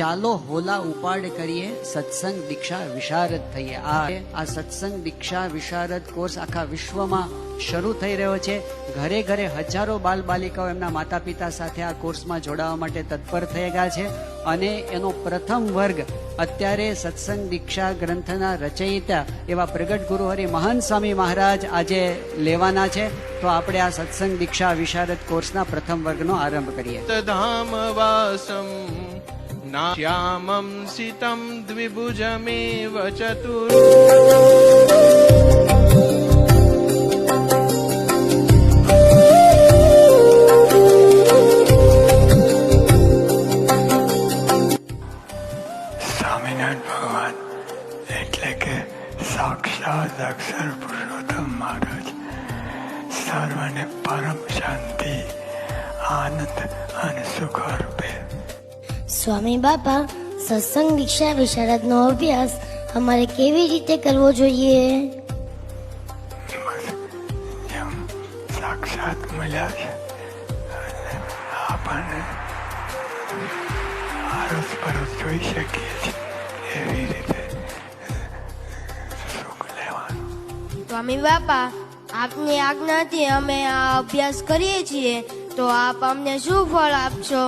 ચાલો હોલા ઉપાડ કરીએ, સત્સંગ દીક્ષા વિશારદ થઈએ. આ સત્સંગ દીક્ષા વિશારદ કોર્સ આખા વિશ્વમાં શરૂ થઈ રહ્યો છે. ઘરે ઘરે હજારો બાલ બાલિકાઓ એમના માતા પિતા સાથે આ કોર્સમાં જોડાવા માટે તત્પર થઈ ગયા છે. અને એનો પ્રથમ વર્ગ અત્યારે સત્સંગ દીક્ષા ગ્રંથના રચયિતા એવા પ્રગટ ગુરુહરિ મહંત સ્વામી મહારાજ આજે લેવાના છે. તો આપણે આ સત્સંગ દીક્ષા વિશારદ કોર્સના પ્રથમ વર્ગનો આરંભ કરીએ. ધામ વાસમ શ્યામમ સિતમ દ્વિભુજમેવ ચતુર. સ્વામિનારાયણ ભગવાન એટલે કે સાક્ષાત અક્ષર પુરુષોત્તમ મહારાજ સર્વને પરમ શાંતિ, આનંદ અને સુખ રૂપે. સ્વામી બાપા, સત્સંગ દીક્ષા વિશારદનો અભ્યાસ અમારે કેવી રીતે કરવો જોઈએ? જેમ સાક્ષાત મળ્યા છે અને આપણને આરોસ પરોસ જોઈ શકીએ છીએ એવી રીતે સુખ લેવાનું. સ્વામી બાપા, આપની આજ્ઞાથી અમે આ અભ્યાસ કરીએ છીએ, તો આપ અમને શું ફળ આપશો?